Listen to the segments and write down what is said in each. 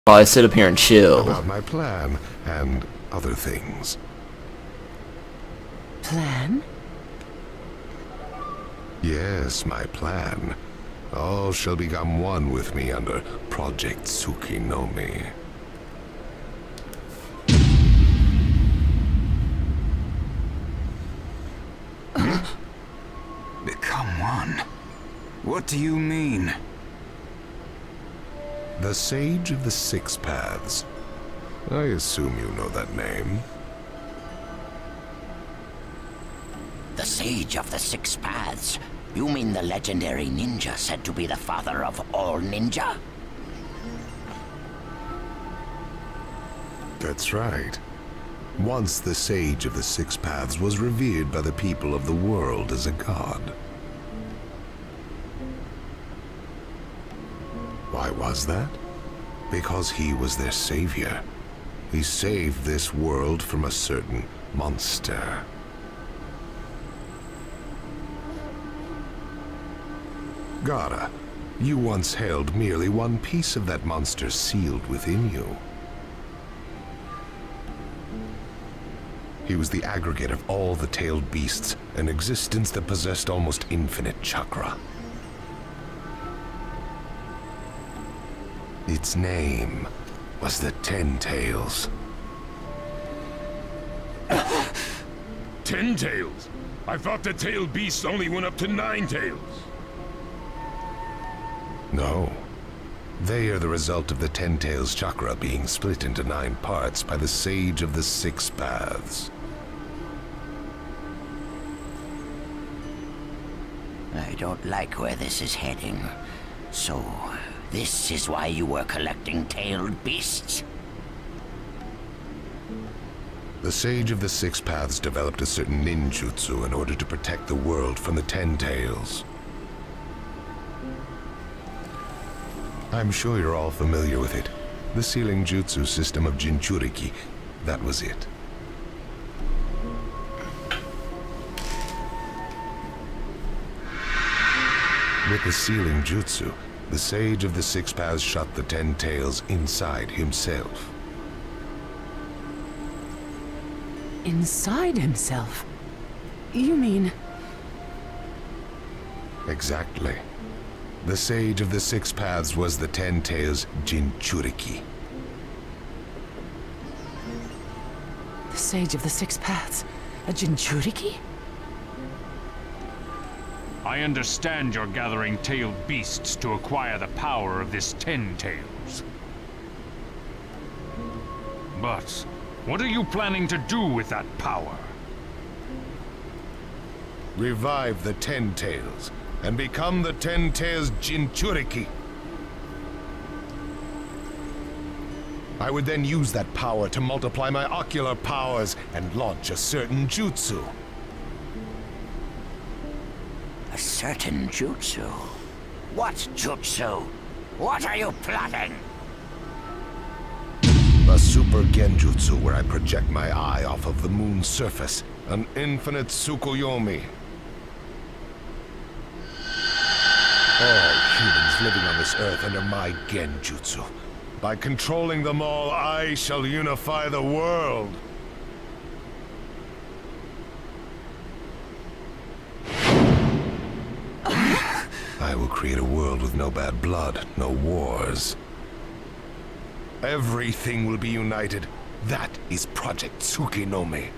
while I sit up here and chill. About my plan and other things. Plan? Yes, my plan. All shall become one with me under Project Tsukinome. Become one? What do you mean? The Sage of the Six Paths. I assume you know that name. The Sage of the Six Paths? You mean the legendary ninja said to be the father of all ninja? That's right. Once the Sage of the Six Paths was revered by the people of the world as a god. Why was that? Because he was their savior. He saved this world from a certain monster. Gaara, you once held merely one piece of that monster sealed within you. He was the aggregate of all the tailed beasts, an existence that possessed almost infinite chakra. Its name was the Ten Tails. 10 tails? I thought the tailed beasts only went up to 9 tails. No. They are the result of the Ten Tails chakra being split into 9 parts by the Sage of the Six Paths. I don't like where this is heading. So, this is why you were collecting tailed beasts? The Sage of the Six Paths developed a certain ninjutsu in order to protect the world from the Ten Tails. I'm sure you're all familiar with it. The sealing jutsu system of Jinchuriki. That was it. With the sealing jutsu, the Sage of the Six Paths shut the Ten Tails inside himself. Inside himself? You mean... Exactly. The Sage of the Six Paths was the Ten Tails' Jinchuriki. The Sage of the Six Paths? A Jinchuriki? I understand you're gathering tailed beasts to acquire the power of this Ten Tails. But what are you planning to do with that power? Revive the Ten Tails and become the Ten Tails Jinchuriki. I would then use that power to multiply my ocular powers and launch a certain jutsu. A certain jutsu? What jutsu? What are you plotting? A super genjutsu where I project my eye off of the moon's surface. An infinite Tsukuyomi. All humans living on this earth under my genjutsu. By controlling them all, I shall unify the world. I will create a world with no bad blood, no wars. Everything will be united. That is Project Tsukinome.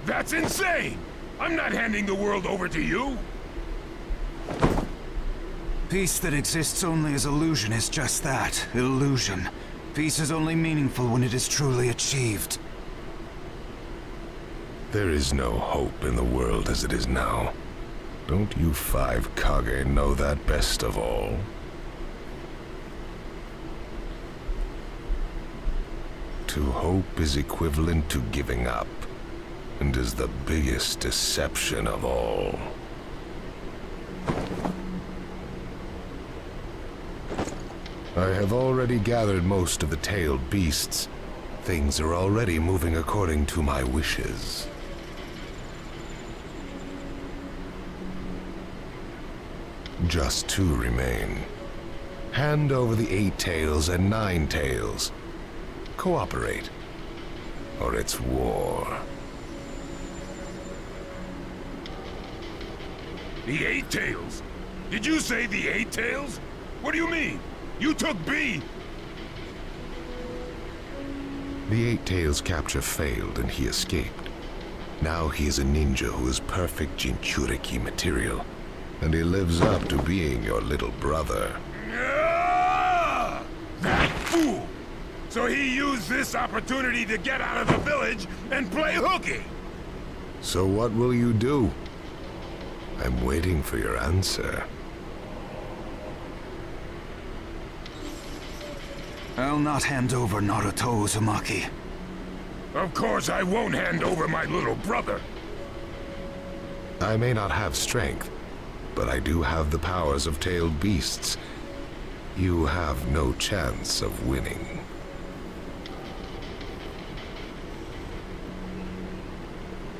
That's insane! I'm not handing the world over to you! Peace that exists only as illusion is just that, illusion. Peace is only meaningful when it is truly achieved. There is no hope in the world as it is now. Don't you 5 Kage know that best of all? To hope is equivalent to giving up, and is the biggest deception of all. I have already gathered most of the tailed beasts. Things are already moving according to my wishes. Just 2 remain. Hand over the 8 tails and 9 tails. Cooperate, or it's war. The 8 tails? Did you say the 8 tails? What do you mean? You took B! The 8 tails capture failed and he escaped. Now he is a ninja who is perfect Jinchuriki material. And he lives up to being your little brother. Ah! That fool! So he used this opportunity to get out of the village and play hooky! So what will you do? I'm waiting for your answer. I'll not hand over Naruto Uzumaki. Of course I won't hand over my little brother. I may not have strength, but I do have the powers of tailed beasts. You have no chance of winning.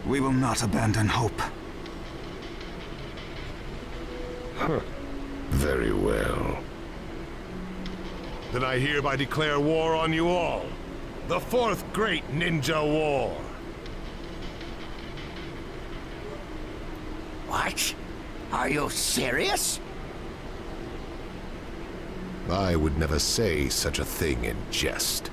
We will not abandon hope. Very well. Then I hereby declare war on you all. The 4th Great Ninja War. What? Are you serious? I would never say such a thing in jest.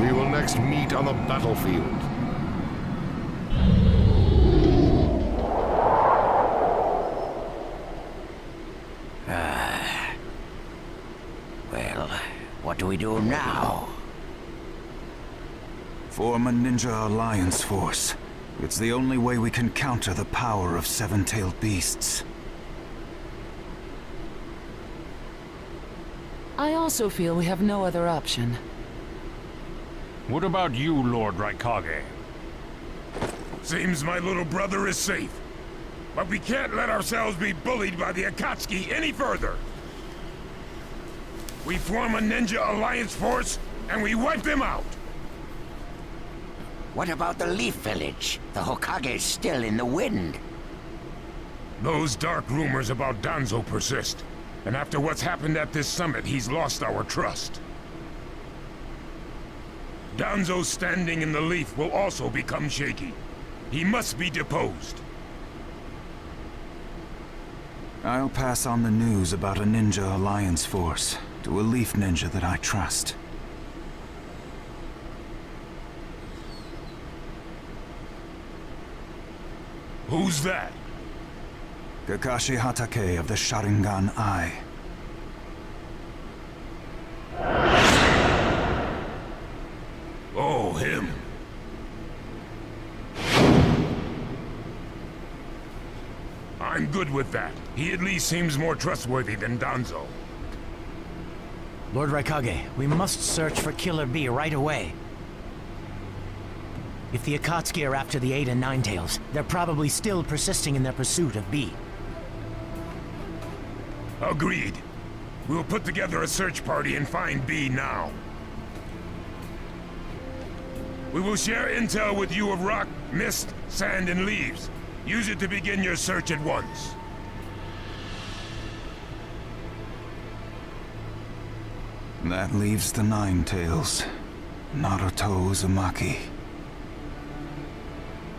We will next meet on the battlefield. Well, what do we do now? Form a ninja alliance force. It's the only way we can counter the power of 7-tailed beasts. I also feel we have no other option. What about you, Lord Raikage? Seems my little brother is safe. But we can't let ourselves be bullied by the Akatsuki any further. We form a ninja alliance force, and we wipe them out. What about the Leaf Village? The Hokage's still in the wind. Those dark rumors about Danzo persist. And after what's happened at this summit, he's lost our trust. Danzo's standing in the Leaf will also become shaky. He must be deposed. I'll pass on the news about a ninja alliance force to a leaf ninja that I trust. Who's that? Kakashi Hatake of the Sharingan Eye. Oh, him. I'm good with that. He at least seems more trustworthy than Danzo. Lord Raikage, we must search for Killer Bee right away. If the Akatsuki are after the 8 and 9 tails, they're probably still persisting in their pursuit of Bee. Agreed. We'll put together a search party and find B now. We will share intel with you of rock, mist, sand, and leaves. Use it to begin your search at once. That leaves the 9 tails. Naruto Uzumaki.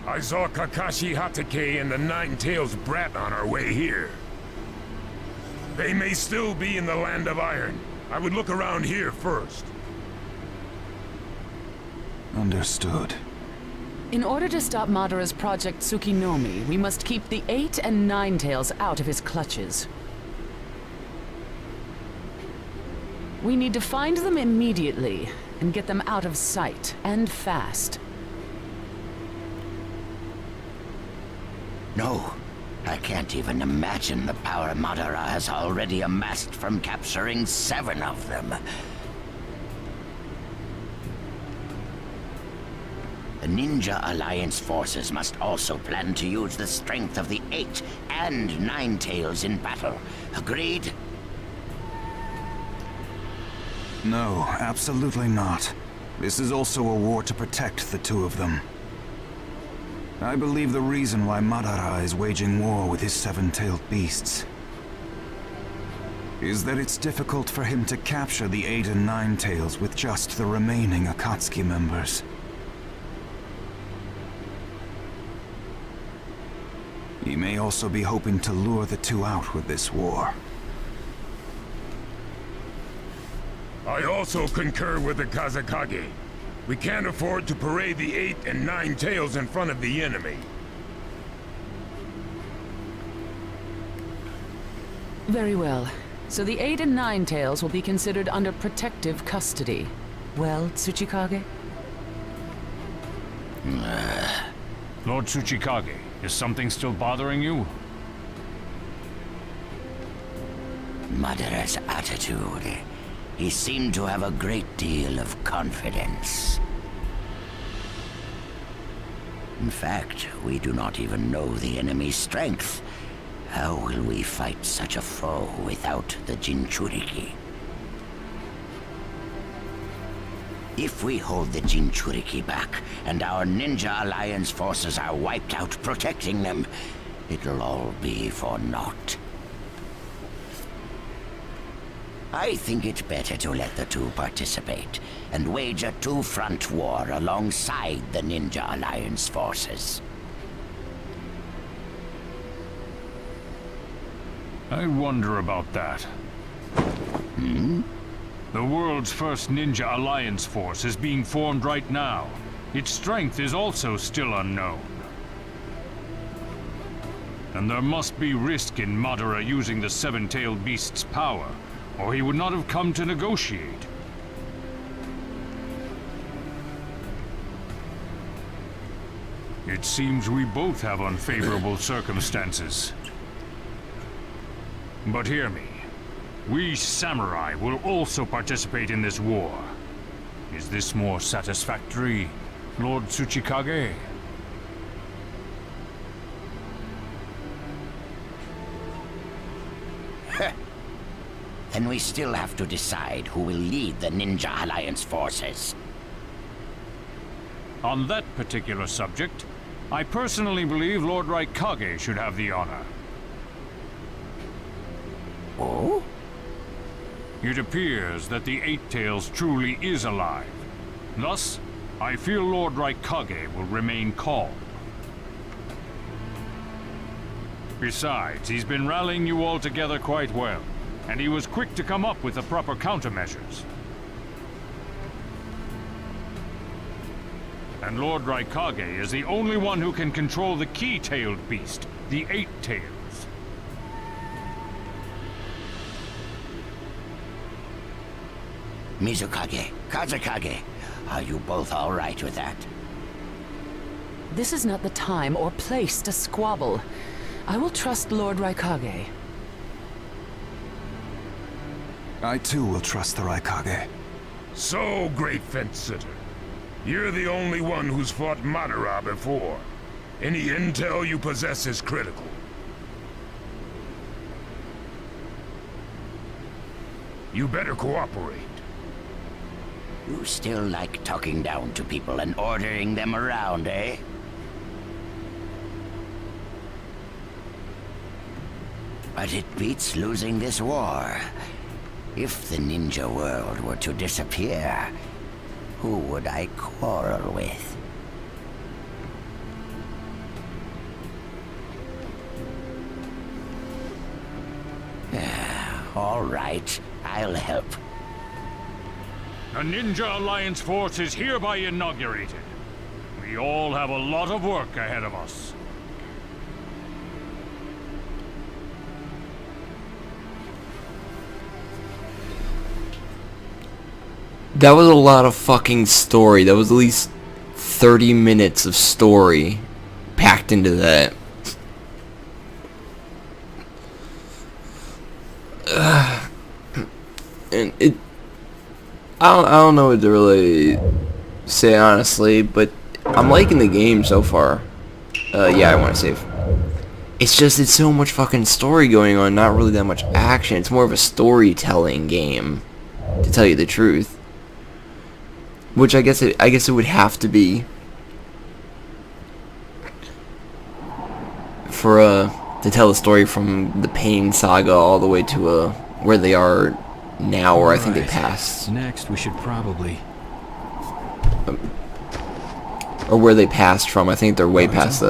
I saw Kakashi Hatake and the 9 Tails brat on our way here. They may still be in the Land of Iron. I would look around here first. Understood. In order to stop Madara's Project Tsukinomi, we must keep the 8 and 9 tails out of his clutches. We need to find them immediately and get them out of sight, and fast. No. I can't even imagine the power Madara has already amassed from capturing 7 of them. The Ninja Alliance forces must also plan to use the strength of the 8 and 9 tails in battle. Agreed? No, absolutely not. This is also a war to protect the 2 of them. I believe the reason why Madara is waging war with his seven-tailed beasts is that it's difficult for him to capture the 8 and 9 tails with just the remaining Akatsuki members. He may also be hoping to lure the two out with this war. I also concur with the Kazakage. We can't afford to parade the 8 and 9 tails in front of the enemy. Very well. So the 8 and 9 tails will be considered under protective custody. Well, Tsuchikage? Lord Tsuchikage, is something still bothering you? Madara's attitude. He seemed to have a great deal of confidence. In fact, we do not even know the enemy's strength. How will we fight such a foe without the Jinchuriki? If we hold the Jinchuriki back, and our Ninja Alliance forces are wiped out protecting them, it'll all be for naught. I think it better to let the two participate, and wage a two-front war alongside the Ninja Alliance forces. I wonder about that. The world's first Ninja Alliance force is being formed right now. Its strength is also still unknown. And there must be risk in Madara using the seven-tailed beast's power, or he would not have come to negotiate. It seems we both have unfavorable circumstances. But hear me. We samurai will also participate in this war. Is this more satisfactory, Lord Tsuchikage? Then we still have to decide who will lead the Ninja Alliance forces. On that particular subject, I personally believe Lord Raikage should have the honor. Oh? It appears that the Eight Tails truly is alive. Thus, I feel Lord Raikage will remain calm. Besides, he's been rallying you all together quite well, and he was quick to come up with the proper countermeasures. And Lord Raikage is the only one who can control the key-tailed beast, the Eight Tails. Mizukage, Kazakage, are you both all right with that? This is not the time or place to squabble. I will trust Lord Raikage. I too will trust the Raikage. So, great fence-sitter. You're the only one who's fought Madara before. Any intel you possess is critical. You better cooperate. You still like talking down to people and ordering them around, eh? But it beats losing this war. If the ninja world were to disappear, who would I quarrel with? All right, I'll help. The Ninja Alliance force is hereby inaugurated. We all have a lot of work ahead of us. That was a lot of fucking story. That was at least 30 minutes of story packed into that. And it... I don't know what to really say, honestly, but I'm liking the game so far. Yeah, I want to save. It's just, it's so much fucking story going on, not really that much action. It's more of a storytelling game, to tell you the truth. Which I guess it would have to be. for to tell the story from the Pain Saga all the way to where they are now, or I think they passed. Next, we should probably... Or where they passed from. I think they're way past this.